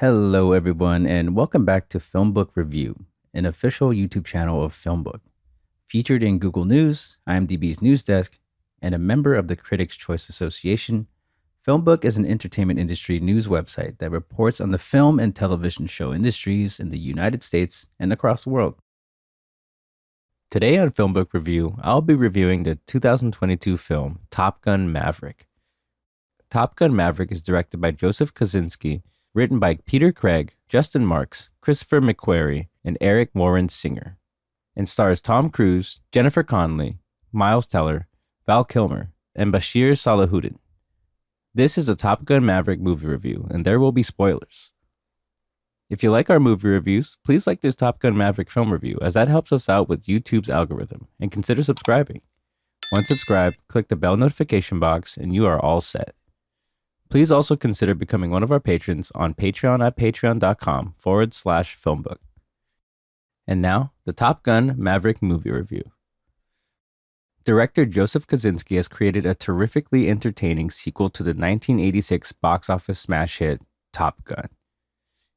Hello, everyone, and welcome back to FilmBook Review, an official YouTube channel of FilmBook. Featured in Google News, IMDb's news desk, and a member of the Critics' Choice Association, FilmBook is an entertainment industry news website that reports on the film and television show industries in the United States and across the world. Today on FilmBook Review, I'll be reviewing the 2022 film Top Gun: Maverick. Top Gun: Maverick is directed by Joseph Kosinski, written by Peter Craig, Justin Marks, Christopher McQuarrie, and Eric Warren Singer, and stars Tom Cruise, Jennifer Connelly, Miles Teller, Val Kilmer, and Bashir Salahuddin. This is a Top Gun: Maverick movie review, and there will be spoilers. If you like our movie reviews, please like this Top Gun: Maverick film review, as that helps us out with YouTube's algorithm, and consider subscribing. Once subscribed, click the bell notification box, and you are all set. Please also consider becoming one of our patrons on Patreon at patreon.com/filmbook. And now, the Top Gun: Maverick movie review. Director Joseph Kosinski has created a terrifically entertaining sequel to the 1986 box office smash hit Top Gun.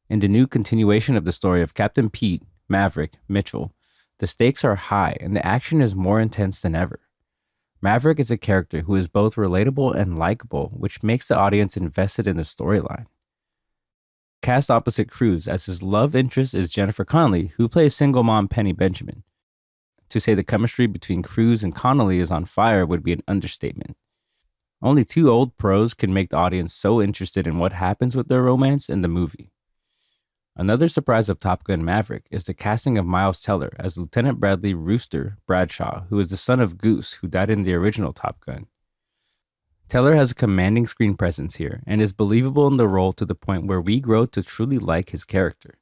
In the new continuation of the story of Captain Pete, Maverick, Mitchell, the stakes are high and the action is more intense than ever. Maverick is a character who is both relatable and likable, which makes the audience invested in the storyline. Cast opposite Cruise as his love interest is Jennifer Connelly, who plays single mom Penny Benjamin. To say the chemistry between Cruise and Connelly is on fire would be an understatement. Only two old pros can make the audience so interested in what happens with their romance in the movie. Another surprise of Top Gun: Maverick is the casting of Miles Teller as Lieutenant Bradley Rooster Bradshaw, who is the son of Goose, who died in the original Top Gun. Teller has a commanding screen presence here and is believable in the role to the point where we grow to truly like his character.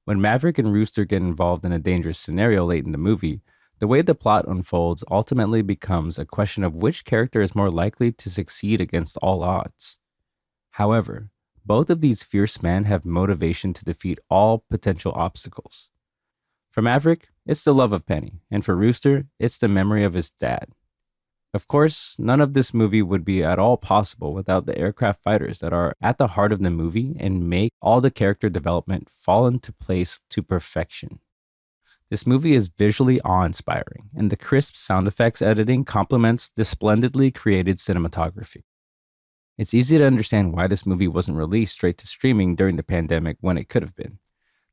When Maverick and Rooster get involved in a dangerous scenario late in the movie, the way the plot unfolds ultimately becomes a question of which character is more likely to succeed against all odds. However, both of these fierce men have motivation to defeat all potential obstacles. For Maverick, it's the love of Penny, and for Rooster, it's the memory of his dad. Of course, none of this movie would be at all possible without the aircraft fighters that are at the heart of the movie and make all the character development fall into place to perfection. This movie is visually awe-inspiring, and the crisp sound effects editing complements the splendidly created cinematography. It's easy to understand why this movie wasn't released straight to streaming during the pandemic when it could have been.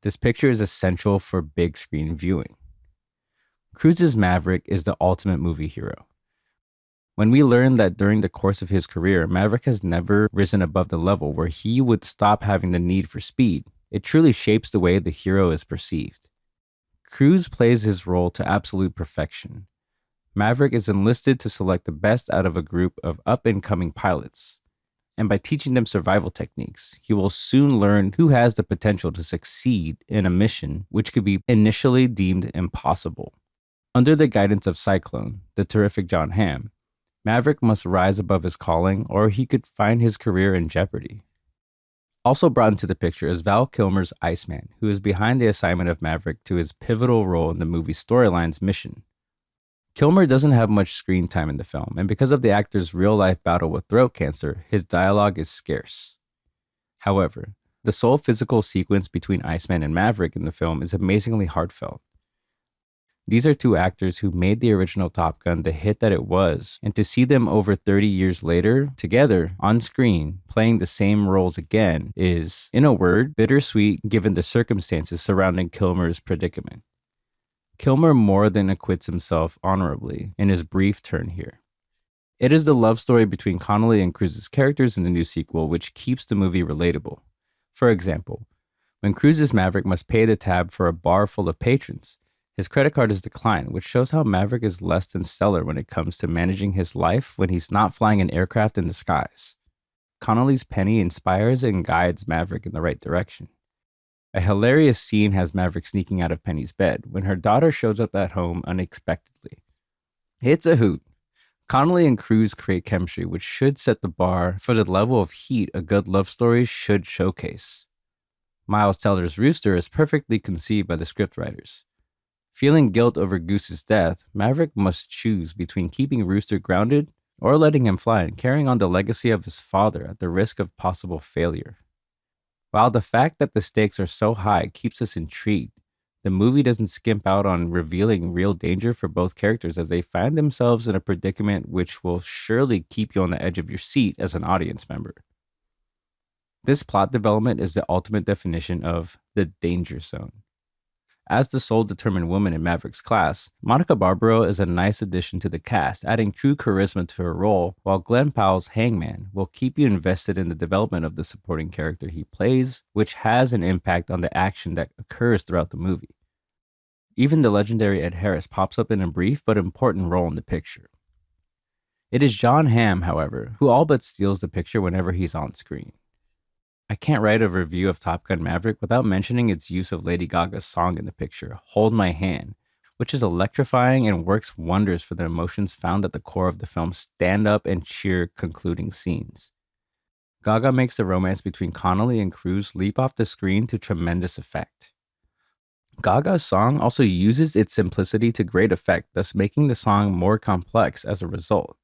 This picture is essential for big screen viewing. Cruise's Maverick is the ultimate movie hero. When we learn that during the course of his career, Maverick has never risen above the level where he would stop having the need for speed, it truly shapes the way the hero is perceived. Cruise plays his role to absolute perfection. Maverick is enlisted to select the best out of a group of up-and-coming pilots. And by teaching them survival techniques, he will soon learn who has the potential to succeed in a mission which could be initially deemed impossible. Under the guidance of Cyclone, the terrific John Hamm, Maverick must rise above his calling or he could find his career in jeopardy. Also brought into the picture is Val Kilmer's Iceman, who is behind the assignment of Maverick to his pivotal role in the movie's storyline's mission. Kilmer doesn't have much screen time in the film, and because of the actor's real-life battle with throat cancer, his dialogue is scarce. However, the sole physical sequence between Iceman and Maverick in the film is amazingly heartfelt. These are two actors who made the original Top Gun the hit that it was, and to see them over 30 years later, together, on screen, playing the same roles again is, in a word, bittersweet given the circumstances surrounding Kilmer's predicament. Kilmer more than acquits himself honorably in his brief turn here. It is the love story between Connelly and Cruise's characters in the new sequel which keeps the movie relatable. For example, when Cruise's Maverick must pay the tab for a bar full of patrons, his credit card is declined, which shows how Maverick is less than stellar when it comes to managing his life when he's not flying an aircraft in the skies. Connelly's Penny inspires and guides Maverick in the right direction. A hilarious scene has Maverick sneaking out of Penny's bed when her daughter shows up at home unexpectedly. It's a hoot. Connelly and Cruise create chemistry which should set the bar for the level of heat a good love story should showcase. Miles Teller's Rooster is perfectly conceived by the scriptwriters. Feeling guilt over Goose's death, Maverick must choose between keeping Rooster grounded or letting him fly and carrying on the legacy of his father at the risk of possible failure. While the fact that the stakes are so high keeps us intrigued, the movie doesn't skimp out on revealing real danger for both characters as they find themselves in a predicament which will surely keep you on the edge of your seat as an audience member. This plot development is the ultimate definition of the danger zone. As the sole determined woman in Maverick's class, Monica Barbaro is a nice addition to the cast, adding true charisma to her role, while Glenn Powell's Hangman will keep you invested in the development of the supporting character he plays, which has an impact on the action that occurs throughout the movie. Even the legendary Ed Harris pops up in a brief but important role in the picture. It is John Hamm, however, who all but steals the picture whenever he's on screen. I can't write a review of Top Gun Maverick without mentioning its use of Lady Gaga's song in the picture, Hold My Hand, which is electrifying and works wonders for the emotions found at the core of the film's stand-up and cheer concluding scenes. Gaga makes the romance between Connolly and Cruise leap off the screen to tremendous effect. Gaga's song also uses its simplicity to great effect, thus making the song more complex as a result.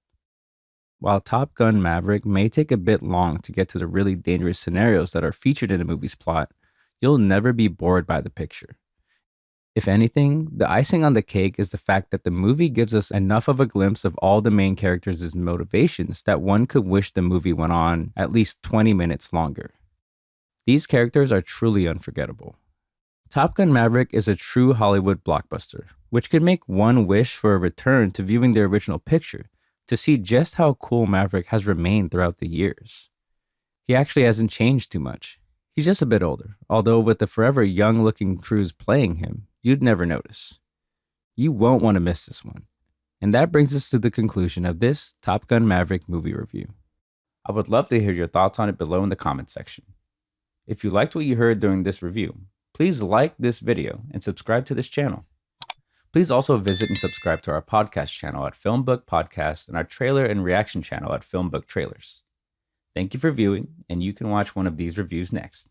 While Top Gun Maverick may take a bit long to get to the really dangerous scenarios that are featured in the movie's plot, you'll never be bored by the picture. If anything, the icing on the cake is the fact that the movie gives us enough of a glimpse of all the main characters' motivations that one could wish the movie went on at least 20 minutes longer. These characters are truly unforgettable. Top Gun Maverick is a true Hollywood blockbuster, which could make one wish for a return to viewing the original picture to see just how cool Maverick has remained throughout the years. He actually hasn't changed too much. He's just a bit older, although with the forever young-looking Cruise playing him, you'd never notice. You won't want to miss this one. And that brings us to the conclusion of this Top Gun Maverick movie review. I would love to hear your thoughts on it below in the comments section. If you liked what you heard during this review, please like this video and subscribe to this channel. Please also visit and subscribe to our podcast channel at FilmBook Podcast and our trailer and reaction channel at FilmBook Trailers. Thank you for viewing, and you can watch one of these reviews next.